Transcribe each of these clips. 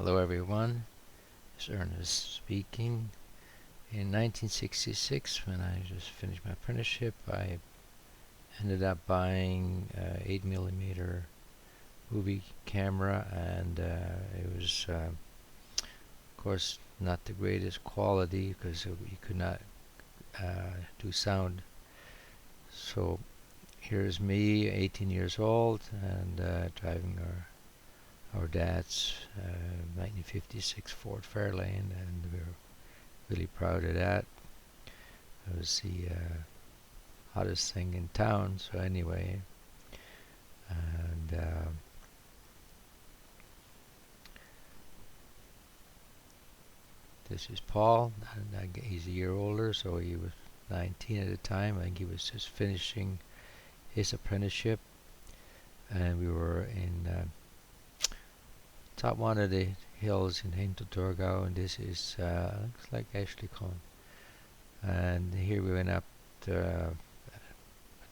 Hello everyone, it's Ernest speaking. In 1966, when I just finished my apprenticeship, I ended up buying an 8mm movie camera, and it was, of course, not the greatest quality because you could not do sound. So here's me, 18 years old, and driving our dad's 1956 Ford Fairlane, and we were really proud of that. It was the hottest thing in town. So anyway, and this is Paul, and he's a year older, so he was 19 at the time. I think he was just finishing his apprenticeship, and we were in top one of the hills in Hintertorgau, and this is looks like Ashleycombe. And here we went up a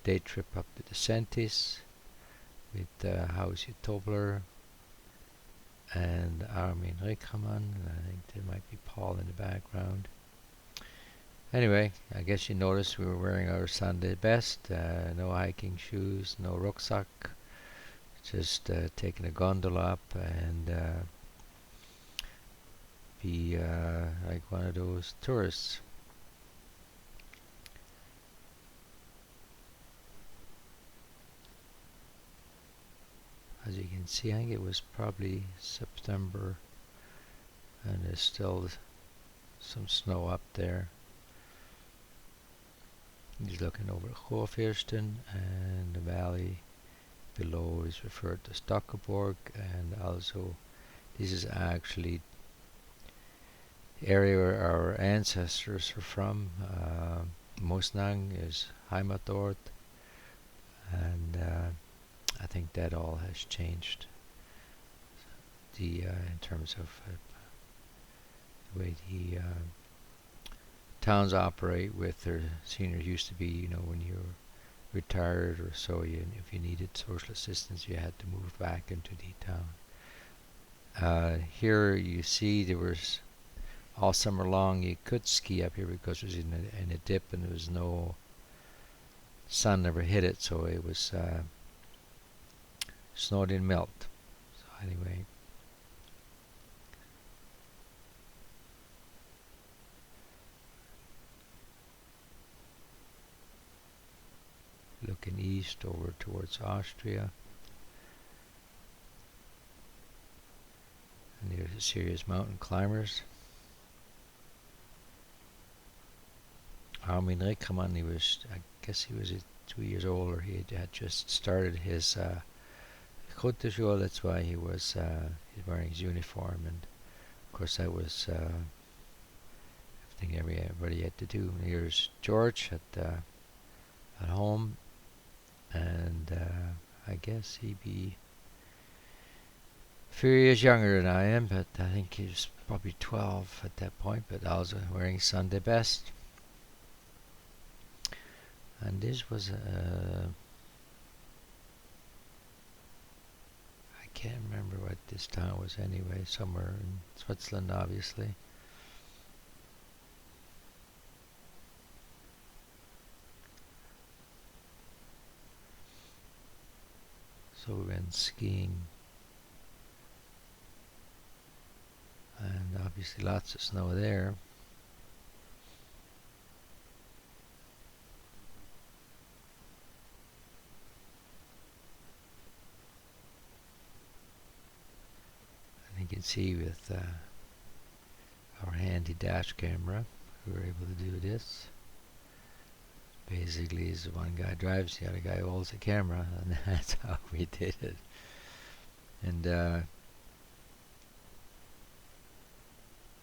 day trip up to the Sentis with Hausi Tobler and Armin Rickermann. I think there might be Paul in the background. Anyway, I guess you noticed we were wearing our Sunday best. No hiking shoes, no rucksack, just taking a gondola up and be like one of those tourists. As you can see, I think it was probably September, and there's still some snow up there. He's looking over at Hofirsten, and the valley below is referred to Stockeborg, and also this is actually the area where our ancestors are from. Mosnang is Heimatort, and I think that all has changed. In terms of the way the towns operate with their seniors used to be, when you were retired or so, if you needed social assistance, you had to move back into the town. Here you see there was all summer long you could ski up here because it was in a dip and there was no sun never hit it, so it was snow didn't melt. So anyway, looking east over towards Austria, and there's a serious mountain climbers. Armin Rickermann, I guess he was 2 years old, or he had just started his Grundschule. That's why he's wearing his uniform, and of course that was everything everybody had to do. And here's George at home, and I guess he'd be a few years younger than I am, but I think he was probably 12 at that point, but also wearing Sunday best. And this was I can't remember what this town was anyway, somewhere in Switzerland, obviously. So we went skiing, and obviously lots of snow there. You can see with our handy dash camera, we were able to do this. Basically, is one guy drives, the other guy holds the camera, and that's how we did it. And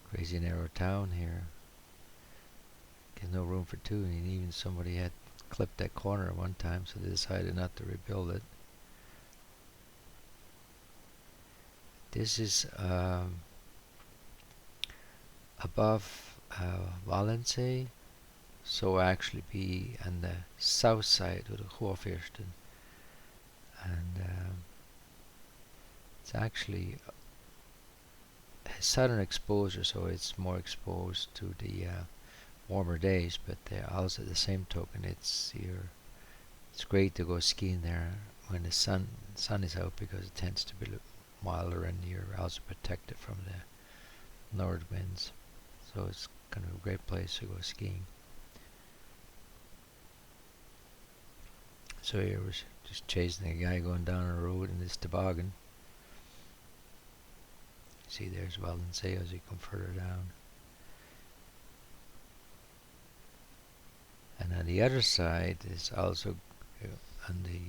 crazy narrow town here. There's no room for two, and even somebody had clipped that corner at one time, so they decided not to rebuild it. This is above Walensee, so actually be on the south side of the Hofirsten, and it's actually southern exposure, so it's more exposed to the warmer days. But also at the same token, it's great to go skiing there when the sun is out, because it tends to be milder and you're also protected from the north winds. So it's kind of a great place to go skiing. So here was just chasing a guy going down a road in this toboggan. See, there's Wellensee as you come further down. And on the other side is also on the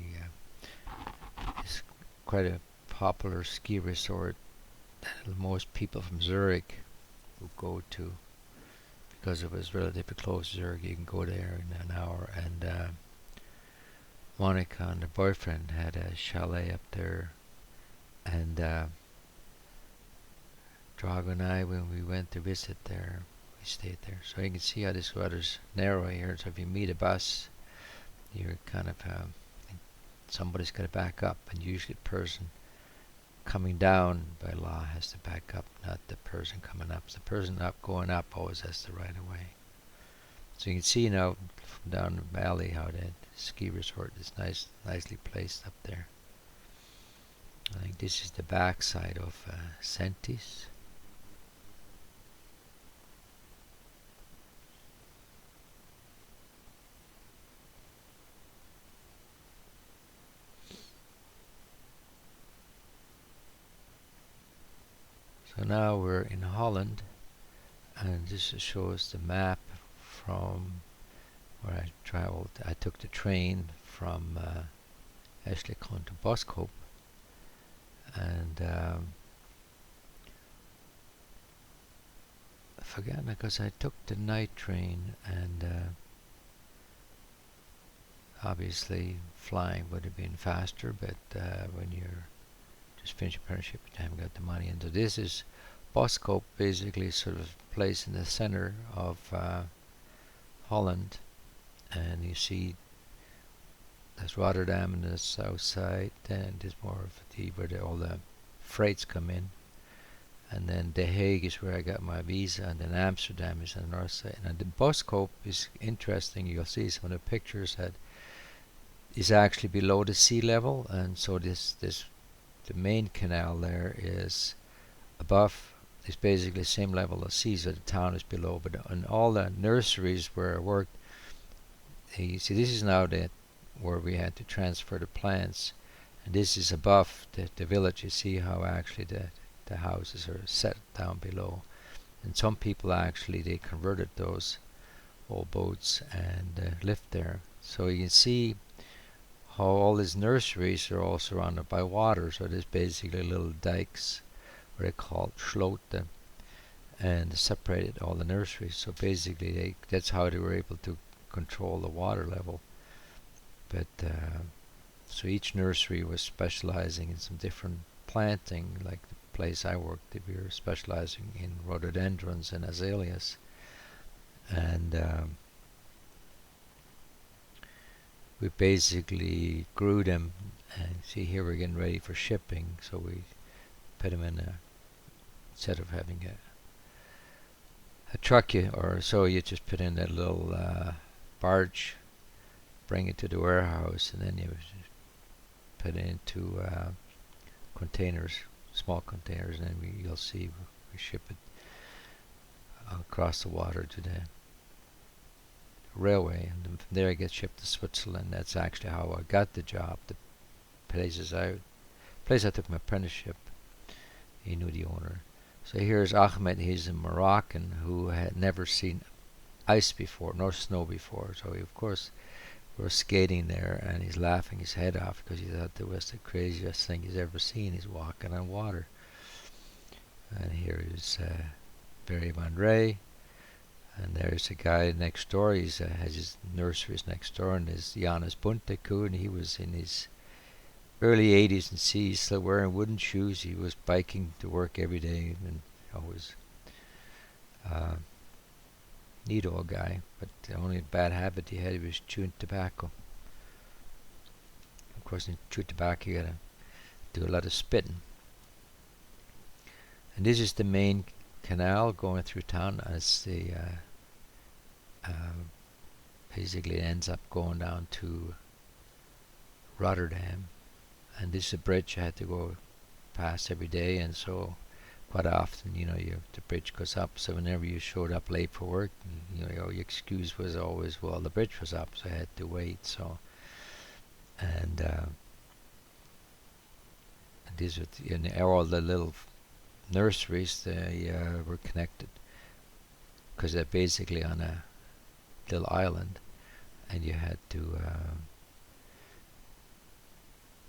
is quite a popular ski resort that most people from Zurich will go to, because it was relatively close to Zurich. You can go there in an hour. And Monica and her boyfriend had a chalet up there, and Drago and I, when we went to visit there, we stayed there. So you can see how this water's narrow here. So if you meet a bus, you're kind of somebody's got to back up, and usually the person coming down by law has to back up, not the person coming up. So the person going up always has the right of way. So you can see now from down the valley how the ski resort is nicely placed up there. I think this is the backside of Sentis. So now we're in Holland, and this shows the map from where I traveled. I took the train from Eschlikon to Boskoop, and I forgot because I took the night train, and obviously flying would have been faster, but when you're just finished apprenticeship, you haven't got the money. And so this is Boskoop, basically sort of placed in the center of Holland, and you see there's Rotterdam on the south side, and there's more of where all the freights come in, and then The Hague is where I got my visa, and then Amsterdam is on the north side. And the Boskoop is interesting. You'll see some of the pictures that is actually below the sea level, and so the main canal there is above. It's basically the same level as sea, so the town is below. But on all the nurseries where I worked, you see, this is now where we had to transfer the plants, and this is above the village. You see how actually the houses are set down below, and some people actually they converted those old boats and lived there. So you can see how all these nurseries are all surrounded by water. So there's basically little dikes, what they call sloten, and separated all the nurseries. So basically that's how they were able to control the water level. But so each nursery was specializing in some different planting. Like the place I worked, we were specializing in rhododendrons and azaleas, and we basically grew them. And see, here we're getting ready for shipping, so we put them in instead of having a truck, or so you just put in that little barge, bring it to the warehouse, and then you put it into containers, small containers, and then you'll see we ship it across the water to the railway, and from there it gets shipped to Switzerland. That's actually how I got the job. The place I took my apprenticeship, he knew the owner. So here's Ahmed. He's a Moroccan who had never seen ice before, nor snow before. So he, of course, we're skating there, and he's laughing his head off because he thought that was the craziest thing he's ever seen. He's walking on water. And here is Barry Van Ray. And there's a guy next door. He has his nurseries next door, and there's Johannes Bunteku, and he was in his early 80s, and see, he's still wearing wooden shoes. He was biking to work every day, and always neat old guy. But the only bad habit he had was chewing tobacco. Of course, in chewing tobacco, you gotta do a lot of spitting. And this is the main canal going through town as the basically ends up going down to Rotterdam. And this is a bridge I had to go past every day, and so quite often, the bridge goes up. So whenever you showed up late for work, your excuse was always, well, the bridge was up, so I had to wait. So, and these were all the little nurseries. They were connected because they're basically on a little island, and you had to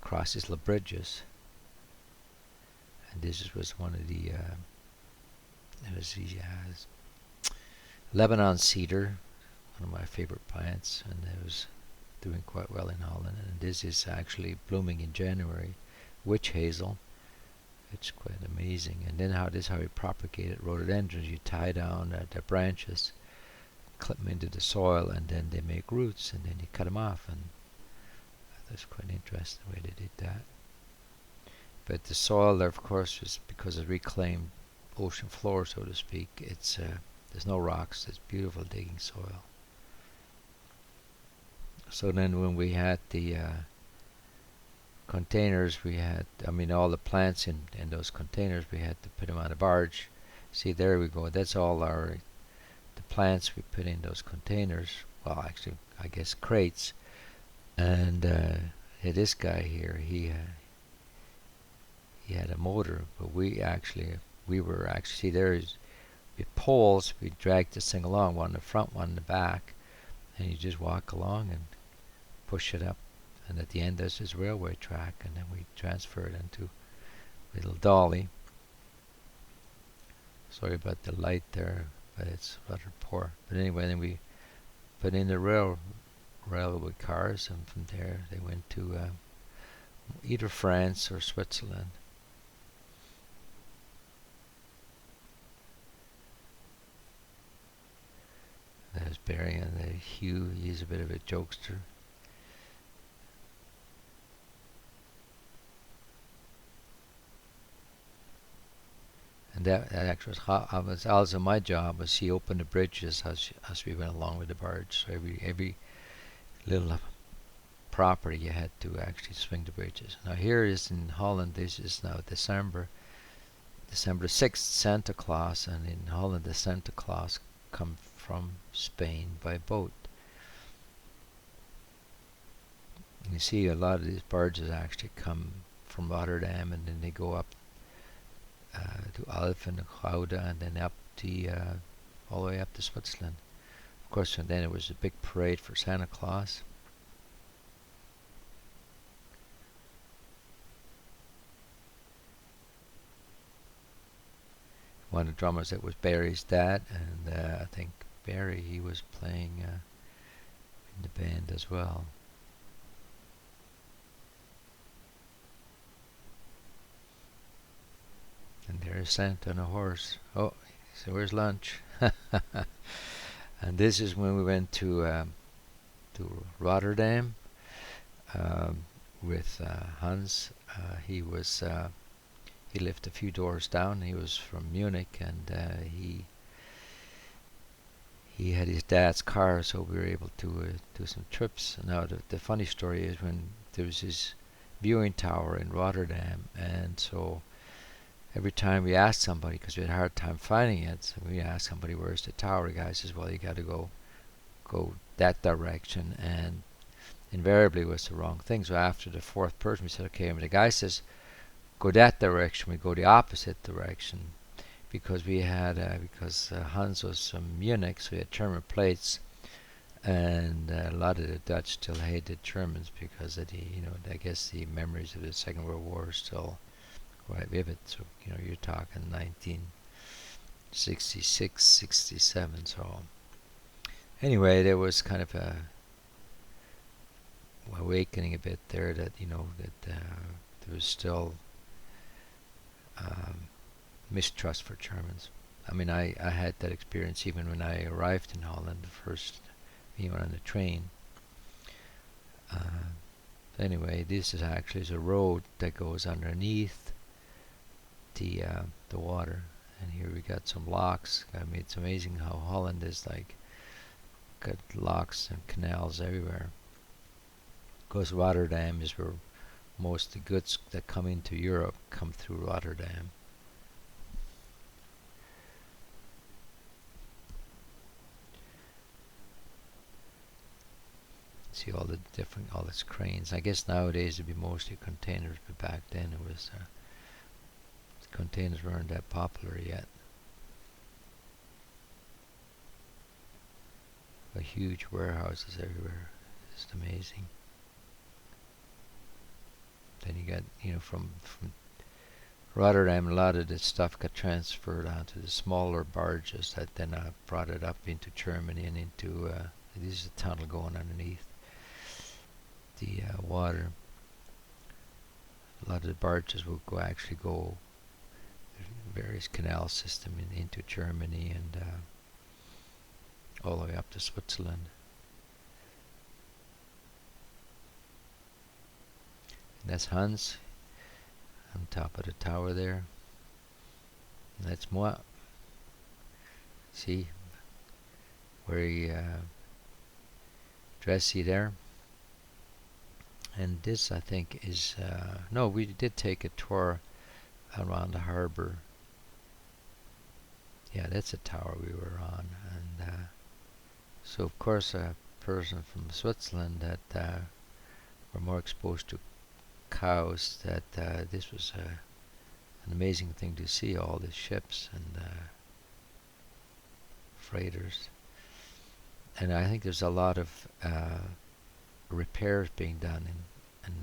cross these little bridges. And this was one of the it was the Lebanon cedar, one of my favorite plants, and it was doing quite well in Holland. And this is actually blooming in January. Witch hazel, it's quite amazing. And then how we propagate it. Rhododendrons, you tie down the branches, clip them into the soil, and then they make roots, and then you cut them off. And that's quite interesting the way they did that. But the soil there, of course, is because it's reclaimed ocean floor, so to speak. It's there's no rocks. It's beautiful digging soil. So then when we had the containers, we had, all the plants in those containers, we had to put them on a barge. See, there we go. That's all the plants we put in those containers. Well, actually, I guess crates. And this guy here, he had a motor, but we were actually, see, there's with poles, we dragged this thing along, one in the front, one in the back, and you just walk along and push it up, and at the end there's this railway track, and then we transfer it into a little dolly. Sorry about the light there, but it's rather poor. But anyway, then we put in the railway cars, and from there they went to either France or Switzerland. There's Barry and Hugh. He's a bit of a jokester. And that actually was also my job, was he opened the bridges as we went along with the barge. So every little property you had to actually swing the bridges. Now here is in Holland, this is now December 6th, Santa Claus, and in Holland the Santa Claus come from Spain by boat. And you see a lot of these barges actually come from Rotterdam, and then they go up to Alphen and Gouda, and then up the all the way up to Switzerland. Of course, and then it was a big parade for Santa Claus. One of the drummers, that was Barry's dad, and I think Barry, he was playing in the band as well. And there's Santa on a horse. Oh, so where's lunch? And this is when we went to Rotterdam with Hans. He lived a few doors down. He was from Munich, and he had his dad's car, so we were able to do some trips. Now the funny story is, when there was this viewing tower in Rotterdam, and so every time we asked somebody, because we had a hard time finding it, so we asked somebody, where's the tower? The guy says, well, you got to go that direction, and invariably it was the wrong thing. So after the fourth person, we said, okay, and the guy says, go that direction, we go the opposite direction, because we had Hans was from Munich, so we had German plates, and a lot of the Dutch still hated Germans because of I guess the memories of the Second World War are still quite vivid. So you're talking 1966, 67. So anyway, there was kind of a awakening a bit there, that there was still mistrust for Germans. I had that experience even when I arrived in Holland, the first on the train. Anyway, this is actually a road that goes underneath the water. And here we got some locks. I mean, it's amazing how Holland is like got locks and canals everywhere. Of course, Rotterdam is where most of the goods that come into Europe come through Rotterdam. See all these cranes. I guess nowadays it'd be mostly containers, but back then it was containers weren't that popular yet. But huge warehouses everywhere. It's amazing. Then you got, from Rotterdam, a lot of this stuff got transferred onto the smaller barges that then brought it up into Germany and into, there's a tunnel going underneath the water. A lot of the barges will actually go various canal system into Germany and all the way up to Switzerland. And that's Hans on top of the tower there. And that's moi. See, very dressy there. And this, I think, is no. We did take a tour around the harbor. Yeah, that's a tower we were on, and so of course a person from Switzerland that were more exposed to cows. That this was an amazing thing to see, all these ships and freighters. And I think there's a lot of repairs being done in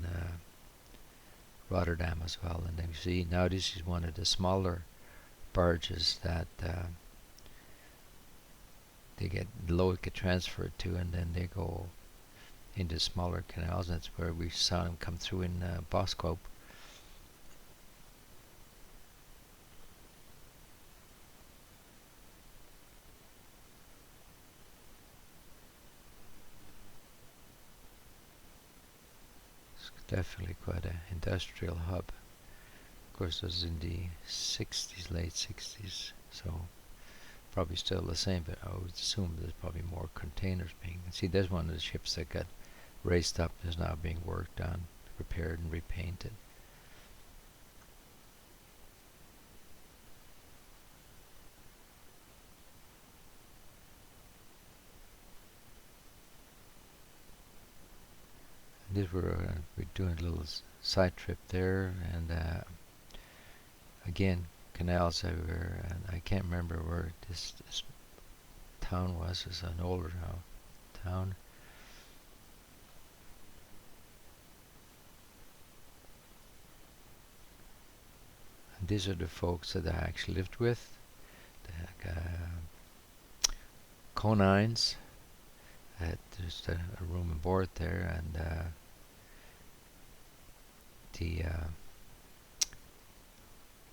Rotterdam as well. And then you see now this is one of the smaller barges that the load get transferred to, and then they go into smaller canals. That's where we saw them come through in Boskoop. It's definitely quite an industrial hub. Of course, this was in the 60s, late 60s, so probably still the same, but I would assume there's probably more containers being. See, there's one of the ships that got raised up, is now being worked on, repaired and repainted. And this we're doing a little side trip there, and again, canals everywhere, and I can't remember where this town was. It's an older town. And these are the folks that I actually lived with. The Conines. I had just a room and board there, and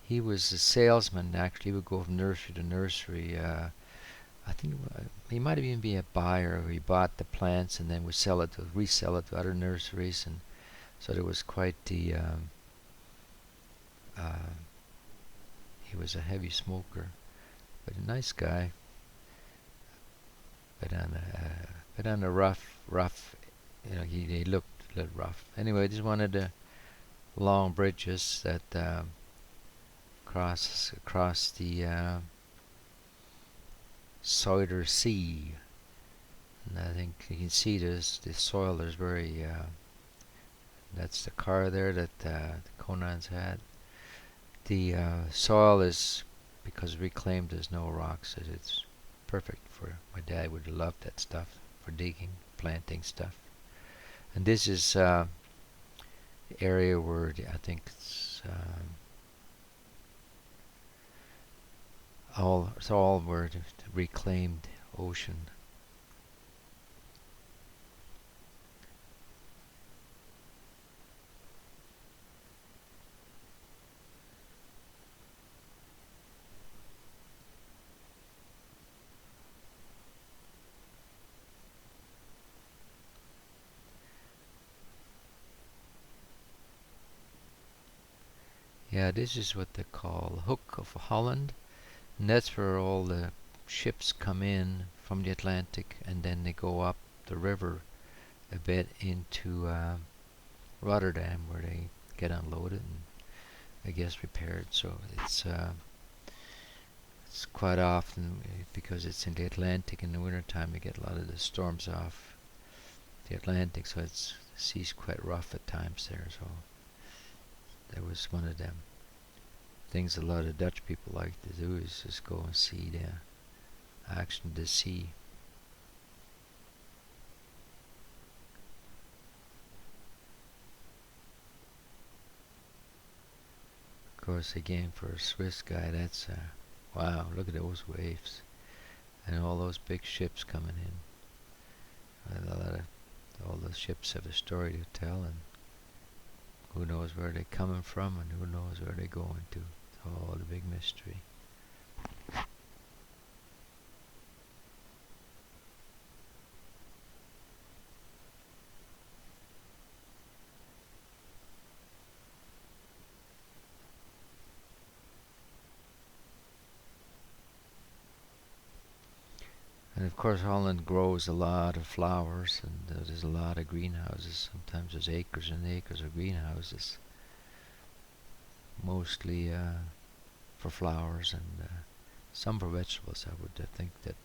he was a salesman. Actually, he would go from nursery to nursery. I think he might have even been a buyer. He bought the plants and then would resell it to other nurseries, and so there was quite the. He was a heavy smoker, but a nice guy. But on a rough, he looked a little rough. Anyway, this is one of the long bridges that across the Zuider Sea, and I think you can see the soil is very. That's the car there that the Conans had. The soil is, because reclaimed, there's no rocks. It's perfect for. My dad would have loved that stuff for digging, planting stuff. And this is the area where I think it's all where the reclaimed ocean. Yeah, this is what they call Hook of Holland, and that's where all the ships come in from the Atlantic, and then they go up the river a bit into Rotterdam, where they get unloaded and I guess repaired. So it's quite often because it's in the Atlantic in the wintertime, you get a lot of the storms off the Atlantic, so the sea's quite rough at times there. So that was one of them things a lot of Dutch people like to do, is just go and see the action of the sea. Of course, again, for a Swiss guy, that's wow, look at those waves and all those big ships coming in. And a lot of all the ships have a story to tell, and who knows where they're coming from and who knows where they're going to. It's all the big mystery. And of course, Holland grows a lot of flowers, and there's a lot of greenhouses. Sometimes there's acres and acres of greenhouses, mostly for flowers and some for vegetables. I would think that.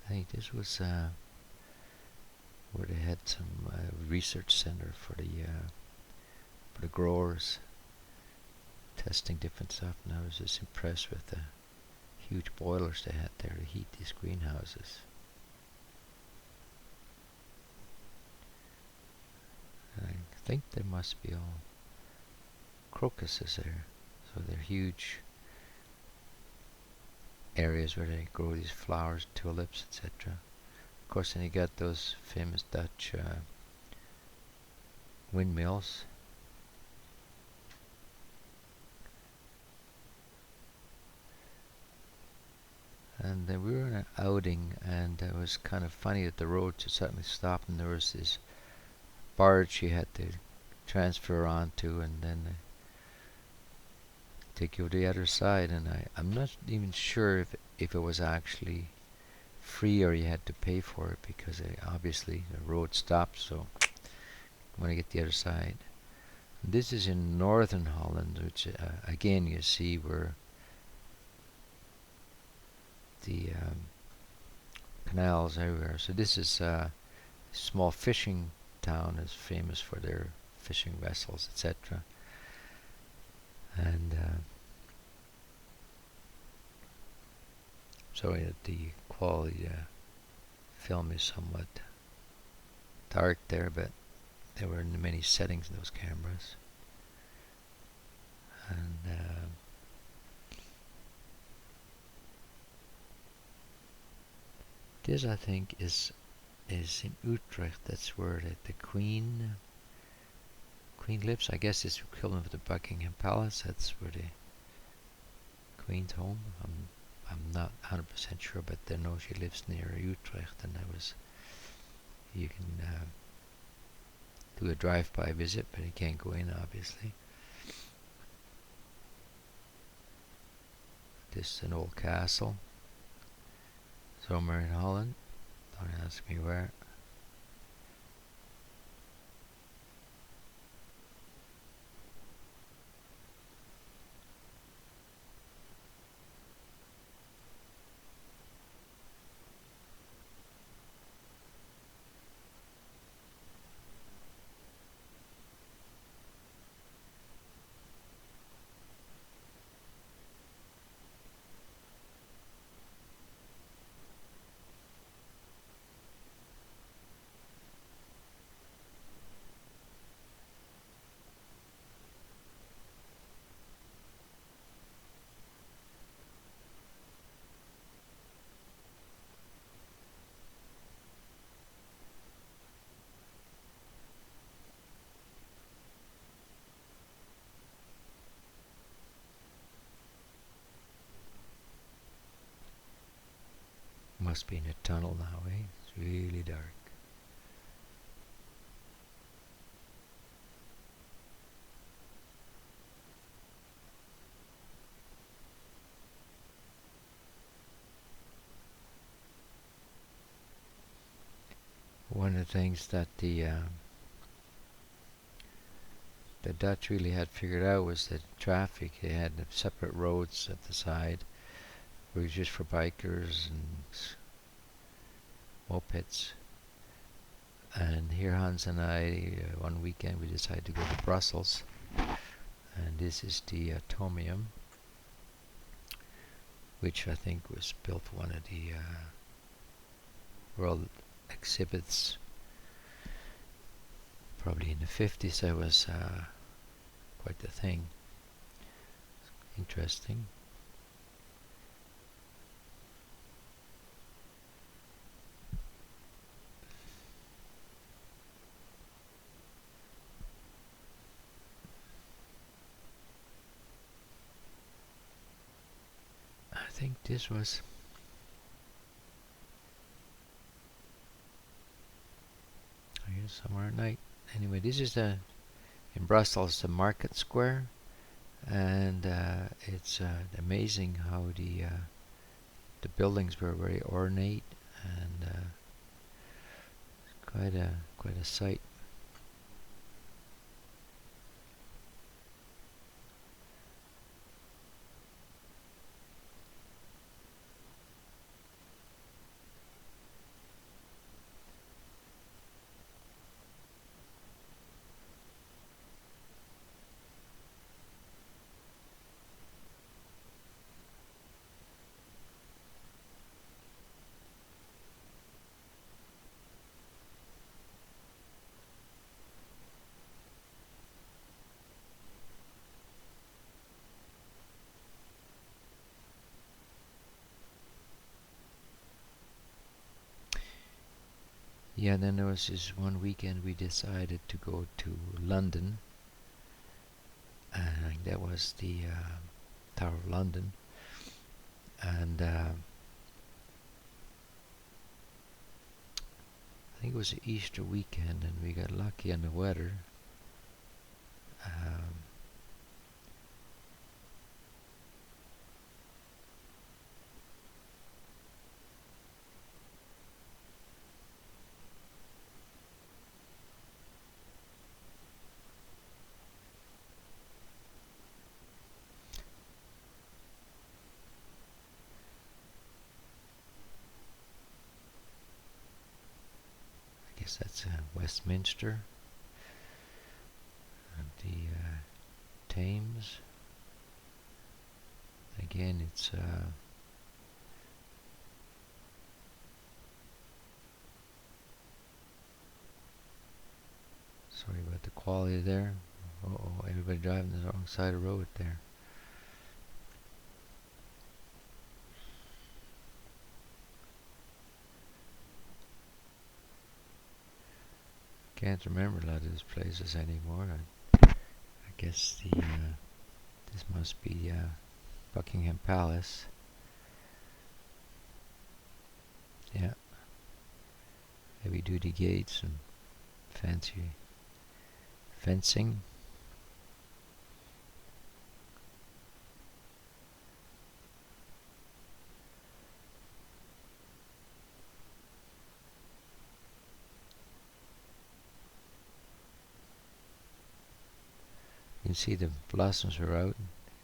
I think this was where they had some research center for the growers, testing different stuff, and I was just impressed with the huge boilers they had there to heat these greenhouses. And I think they must be all crocuses there, so they're huge areas where they grow these flowers, tulips, etc. Of course, then you got those famous Dutch windmills. And we were on an outing, and it was kind of funny that the road just suddenly stopped, and there was this barge you had to transfer onto, and then take you to the other side. And I'm not even sure if it was actually free or you had to pay for it, because obviously the road stopped, so I want to get the other side. And this is in northern Holland, which again you see where the canals everywhere. So this is a small fishing town, is famous for their fishing vessels, etc. And sorry that the quality film is somewhat dark there, but there were many settings in those cameras. And this, I think, is in Utrecht. That's where the Queen lives. I guess it's equivalent of the Buckingham Palace. That's where the Queen's home. I'm not 100% sure, but I know she lives near Utrecht, and you can do a drive-by visit, but you can't go in, obviously. This is an old castle, somewhere in Holland. Don't ask me where. must be in a tunnel now, eh? It's really dark. One of the things that the Dutch really had figured out was that traffic, they had separate roads at the side, were just for bikers and mopeds. And here Hans and I, one weekend we decided to go to Brussels, and this is the Atomium, which I think was built for one of the world exhibits, probably in the 50s. That was quite the thing. Interesting. I think this was somewhere at night. Anyway, this is in Brussels, the market square, and it's amazing how the buildings were very ornate, and quite a sight. Yeah, then there was this one weekend we decided to go to London, and that was the Tower of London, and I think it was an Easter weekend, and we got lucky on the weather. I guess that's Westminster, and the Thames. Again, it's sorry about the quality there. Uh-oh, everybody driving the wrong side of the road there. Can't remember a lot of these places anymore. I guess this must be Buckingham Palace. Yeah, heavy duty gates and fancy fencing. You can see the blossoms are out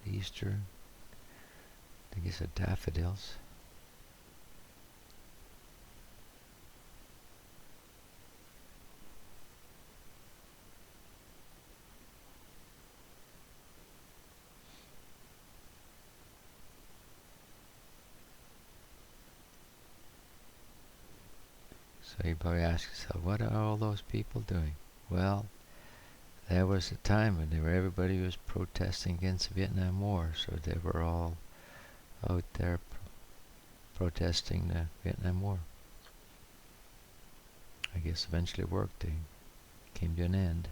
at Easter. I guess they're daffodils. So you probably ask yourself, what are all those people doing? Well, there was a time when everybody was protesting against the Vietnam War, so they were all out there protesting the Vietnam War. I guess eventually it worked. They came to an end.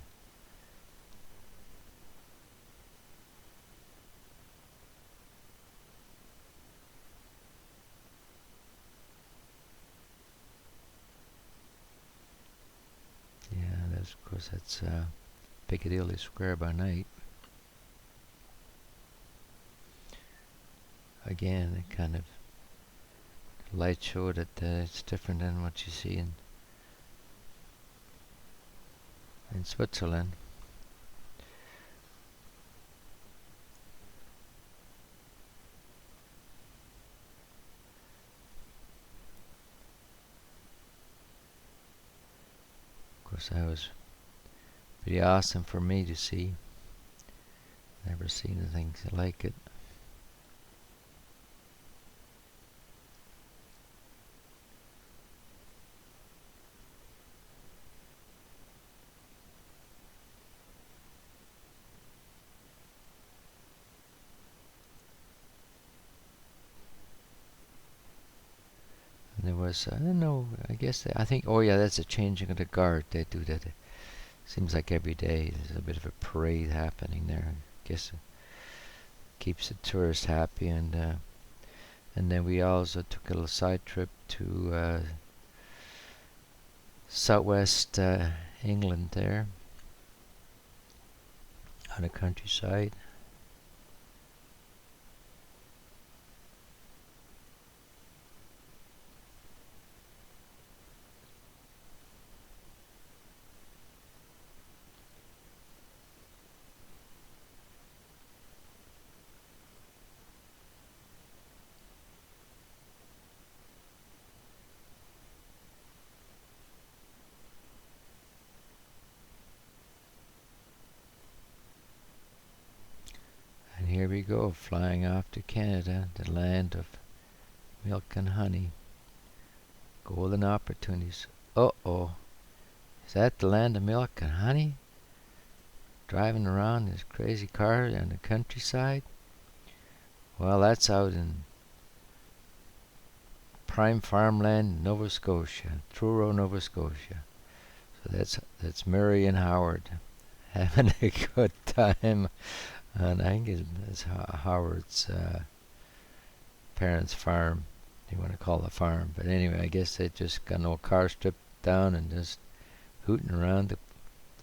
course, that's Piccadilly Square by night. Again, it kind of light show that it's different than what you see in Switzerland. Of course, that was pretty awesome for me to see. Never seen anything like it. And there was, I don't know, I think, oh yeah, that's a changing of the guard. They do that. It seems like every day there's a bit of a parade happening there. I guess it keeps the tourists happy. And then we also took a little side trip to southwest England there, on the countryside. And here we go, flying off to Canada, the land of milk and honey. Golden opportunities. Uh-oh. Is that the land of milk and honey? Driving around this crazy car in the countryside? Well, that's out in prime farmland, Nova Scotia, Truro, Nova Scotia. So that's Murray and Howard having a good time. And I think it's Howard's parents' farm. You want to call it a farm, but anyway, I guess they just got no car stripped down and just hooting around the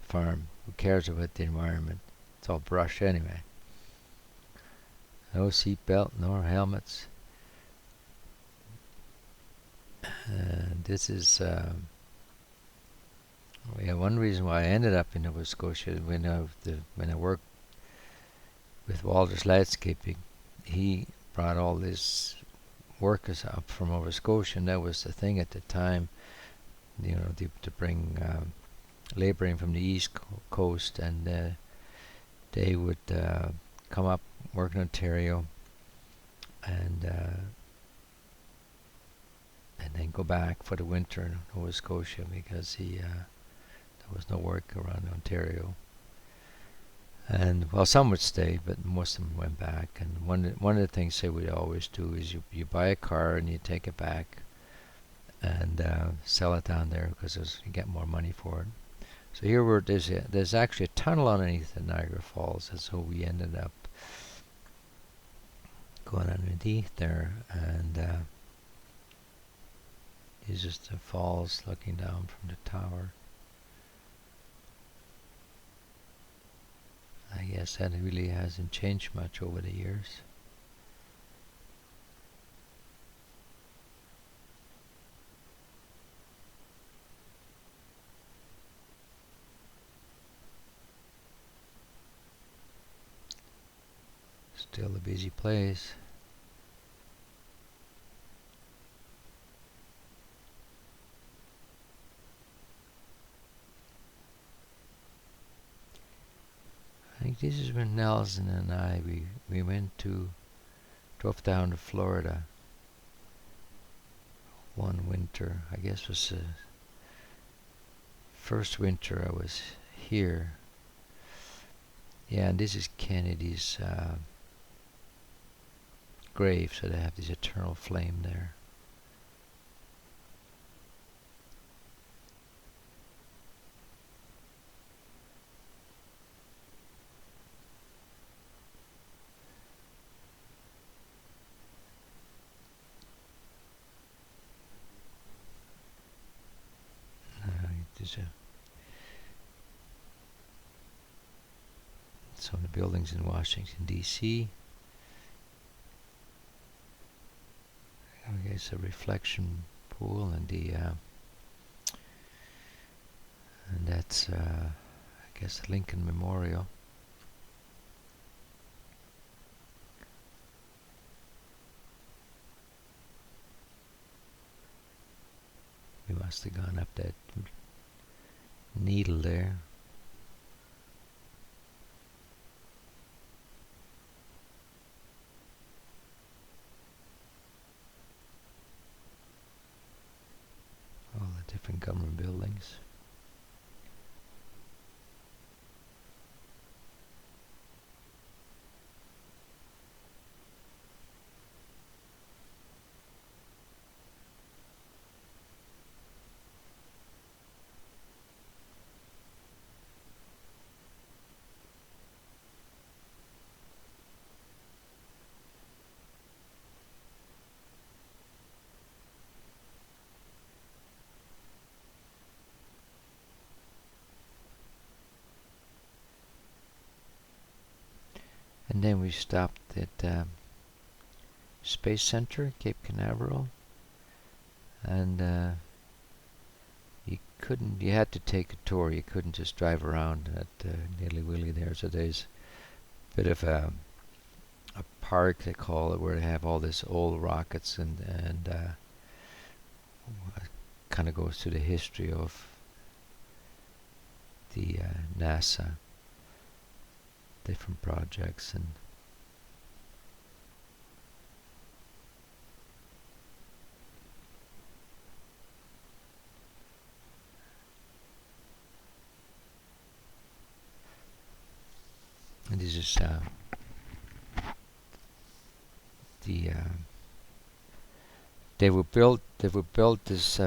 farm. Who cares about the environment? It's all brush anyway. No seatbelt, no helmets. And this is one reason why I ended up in Nova Scotia. When I worked with Walter's Landscaping, he brought all these workers up from Nova Scotia, and that was the thing at the time. To bring laboring from the east coast, and they would come up, work in Ontario, and then go back for the winter in Nova Scotia, because there was no work around Ontario. And well, some would stay, but most of them went back. And one of the things they would always do is you buy a car and you take it back and sell it down there, because you get more money for it. So here there's actually a tunnel underneath the Niagara Falls, and so we ended up going underneath there, and it's just the falls looking down from the tower. I guess that really hasn't changed much over the years. Still a busy place. I think this is when Nelson and I we drove down to Florida one winter. I guess it was the first winter I was here. Yeah, and this is Kennedy's grave, so they have this eternal flame there. There's some of the buildings in Washington, D.C. I guess a reflection pool, and that's I guess the Lincoln Memorial. We must have gone up that needle there. All the different government buildings. And then we stopped at Space Center, Cape Canaveral, and you had to take a tour. You couldn't just drive around at Nilly Willy there. So there's a bit of a park, they call it, where they have all this old rockets, and kind of goes through the history of the NASA different projects. And this is they were built this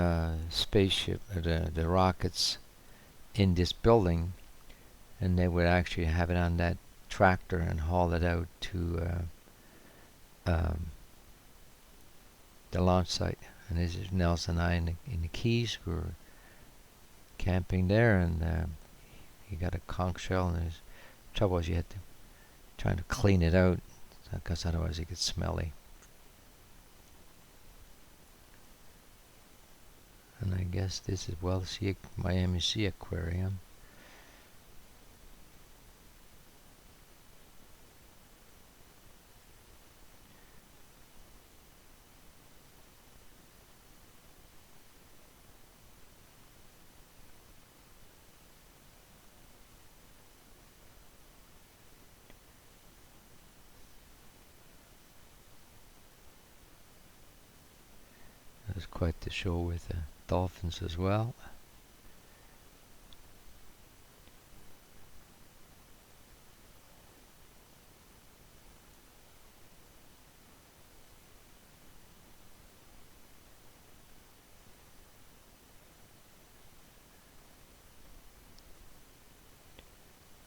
spaceship, the rockets, in this building, and they would actually have it on that tractor and haul it out to the launch site. And this is Nelson and I in the Keys. We were camping there, and he got a conch shell, and the trouble was you had to trying to clean it out, because otherwise it gets smelly. And I guess this is Miami Sea Aquarium. It was quite the show with dolphins as well.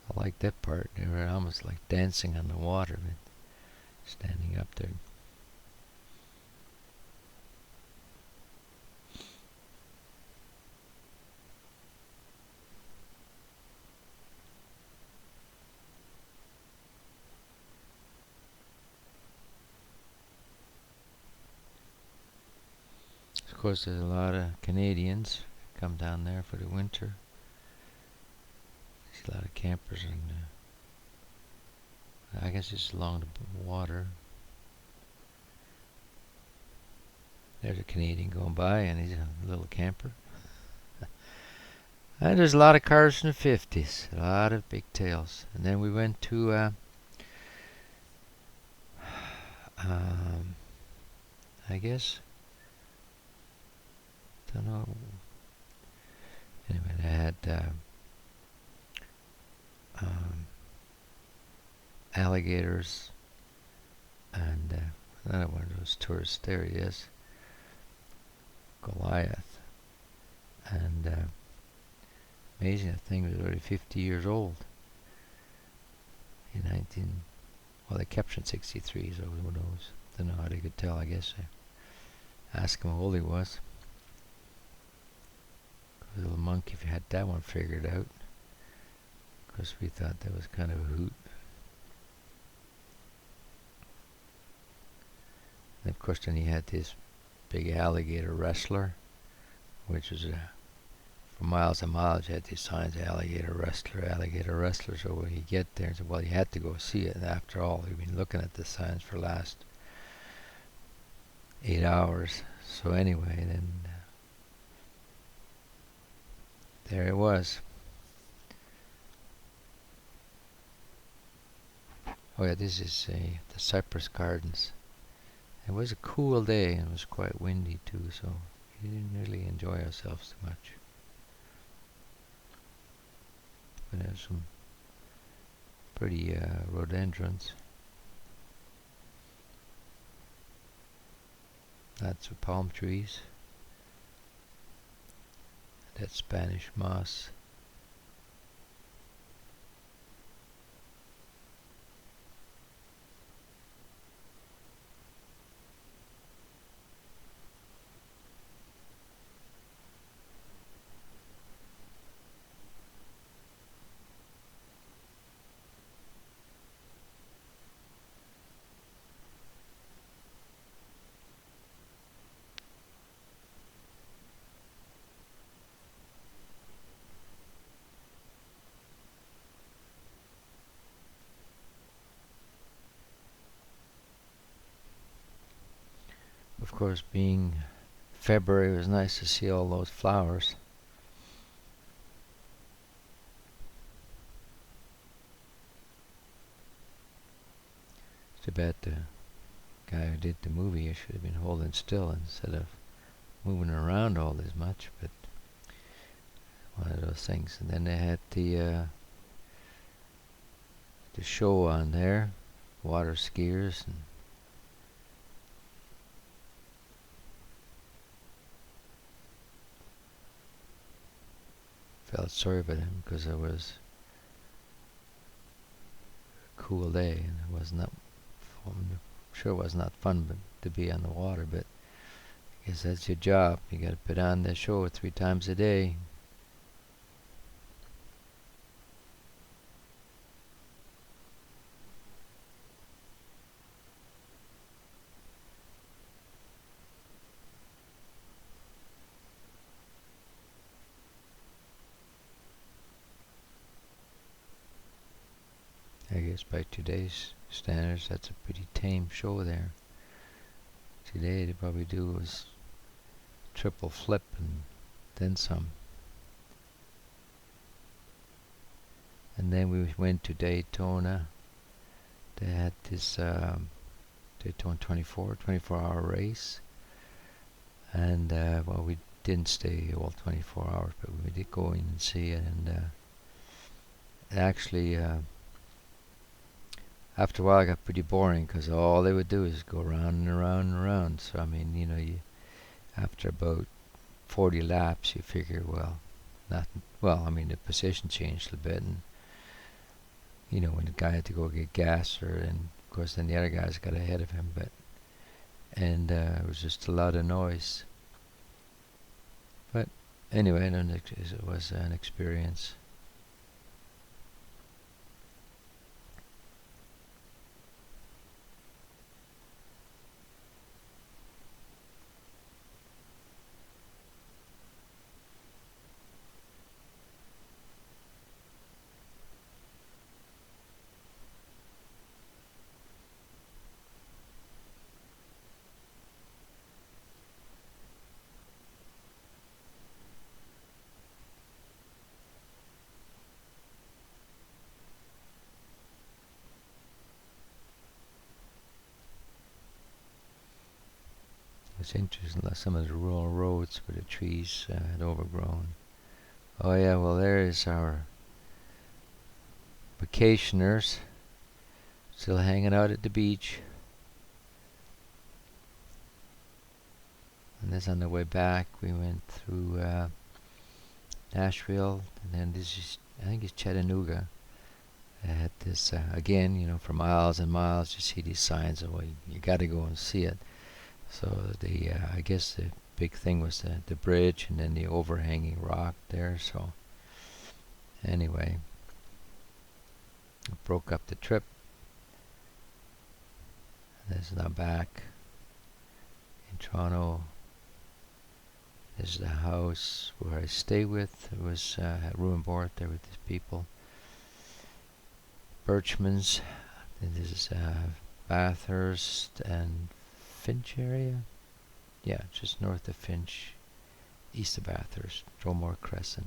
I like that part. They were almost like dancing on the water, but standing up there. Of course, there's a lot of Canadians come down there for the winter. There's a lot of campers, and I guess it's along the water. There's a Canadian going by, and he's a little camper. And there's a lot of cars from the 50s, a lot of big tails. And then we went to I guess, don't know. Anyway, they had alligators, and another one of those tourists. There he is, Goliath. And amazing, that thing was already 50 years old in well, they captured in 63, so who knows? Don't know how they could tell. I guess I asked him how old he was. The little monkey, if you had that one figured out, because we thought that was kind of a hoot. And of course, then he had this big alligator wrestler, which was for miles and miles. You had these signs: alligator wrestler, alligator wrestler. So when you get there, so, well, you had to go see it. And after all, we've been looking at the signs for the last 8 hours. So anyway, then there it was. Oh yeah, this is the Cypress Gardens. It was a cool day and it was quite windy too, so we didn't really enjoy ourselves too much. But there's some pretty rhododendrons. Lots of palm trees. That Spanish moss. Of course, being February, it was nice to see all those flowers. It's too bad the guy who did the movie should have been holding still instead of moving around all this much, but one of those things. And then they had the show on there, water skiers, and felt sorry for him because it was a cool day and it was not fun. I'm sure it was not fun but to be on the water, but I guess that's your job. You got to put on the show 3 times a day. I guess by today's standards, that's a pretty tame show there. Today they probably do is triple flip and then some. And then we went to Daytona. They had this Daytona 24-hour race. And well, we didn't stay all 24 hours, but we did go in and see it. And actually, after a while, it got pretty boring because all they would do is go around and around and around. So I mean, after about 40 laps, you figure, well, not well. I mean, the position changed a bit, and when the guy had to go get gas, and of course, then the other guys got ahead of him, and it was just a lot of noise. But anyway, it was an experience. It's interesting, like some of the rural roads where the trees had overgrown. Oh yeah, well there is our vacationers still hanging out at the beach. And this on the way back, we went through Nashville, and then this is, I think it's Chattanooga. It had this, again, for miles and miles, you see these signs of, well, you got to go and see it. So I guess the big thing was the bridge and then the overhanging rock there. So anyway, broke up the trip. This is now back. Toronto. This is the house where I stay with. It was had room and board there with these people. Birchman's. And this is Bathurst and Finch area. Yeah, just north of Finch, east of Bathurst, Dromore Crescent.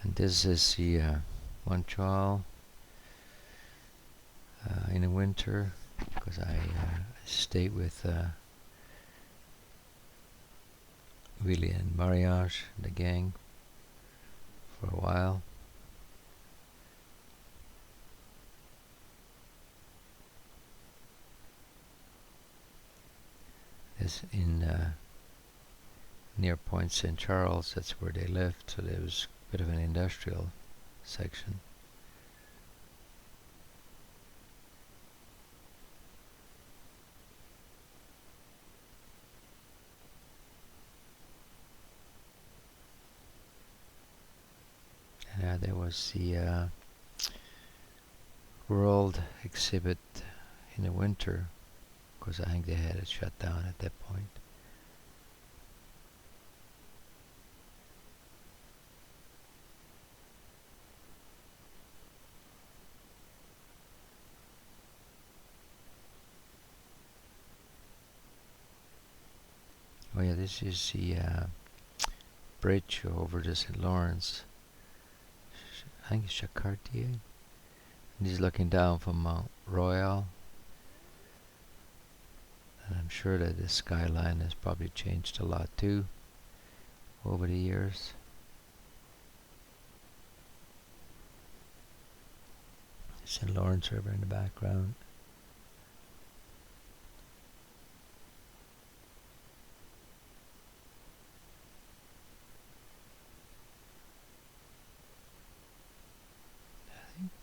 And this is the Montreal in the winter, because I stayed with Willie and Mariage, the gang, for a while. This in near Point St. Charles, that's where they lived, so there was a bit of an industrial section. And there was the World exhibit in the winter, because I think they had it shut down at that point. Oh yeah, this is the bridge over the St. Lawrence. I think it's Jacques-Cartier. And he's looking down from Mount Royal. And I'm sure that the skyline has probably changed a lot too over the years. St. Lawrence River in the background.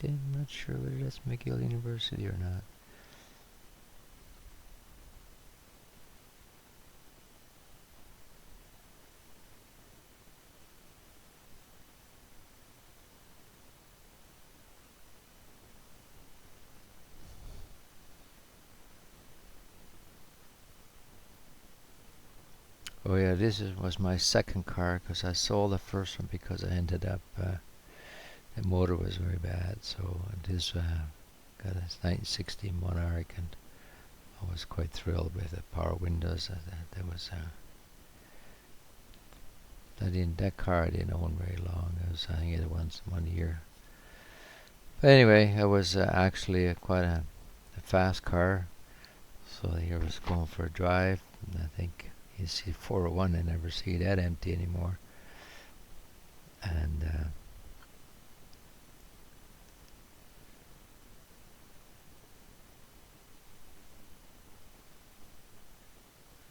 I'm not sure whether that's McGill University or not. Oh yeah, this was my second car, because I sold the first one because I ended up the motor was very bad. So this got a 1960 Monarch, and I was quite thrilled with the power windows. That was that car I didn't own very long. I think it once 1 year. But anyway, it was actually quite a fast car. So here I was going for a drive, and I think you see 401, I never see that empty anymore. And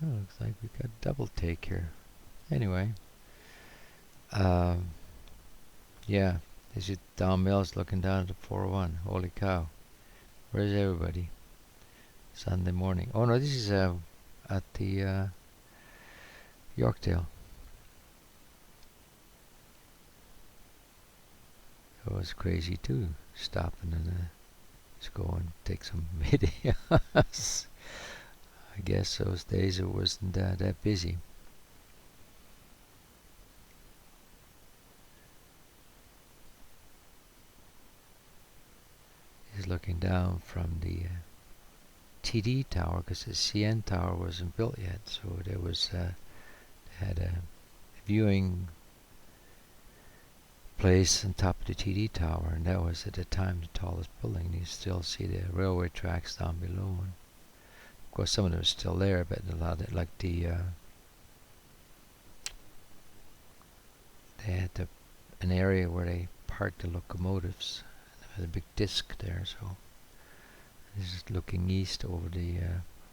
looks like we got double take here. Anyway, yeah, this is Don Mills looking down at the 401. Holy cow. Where's everybody? Sunday morning. Oh no, this is at the Yorkdale. It was crazy too, stopping and just go and take some videos. I guess those days it wasn't that busy. He's looking down from the TD tower, because the CN tower wasn't built yet, so there was had a viewing place on top of the TD tower, and that was at the time the tallest building. You still see the railway tracks down below, and of course some of them are still there, but a lot of it, like the they had an area where they parked the locomotives. There was a big disc there, so this is looking east over the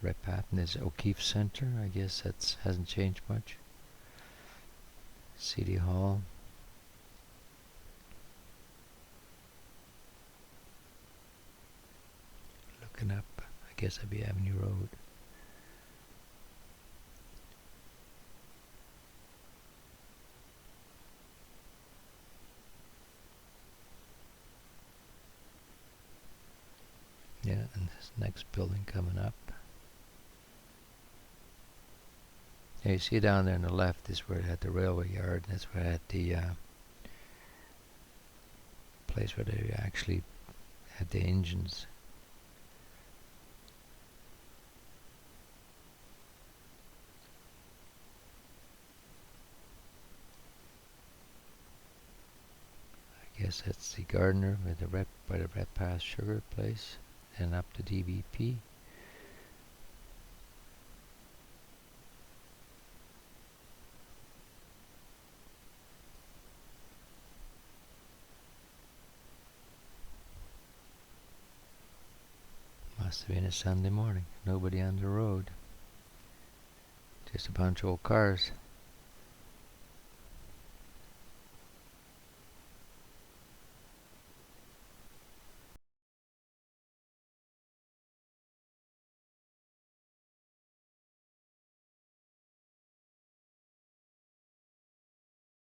Red Path, and there's O'Keefe Centre. I guess that hasn't changed much. City Hall. Looking up, I guess that'd be Avenue Road. Yeah, and this next building coming up. Yeah, you see down there on the left is where it had the railway yard. That's where it had the place where they actually had the engines. I guess that's the Gardner by the Red Pass Sugar place, and up to DBP. Must have been a Sunday morning. Nobody on the road. Just a bunch of old cars.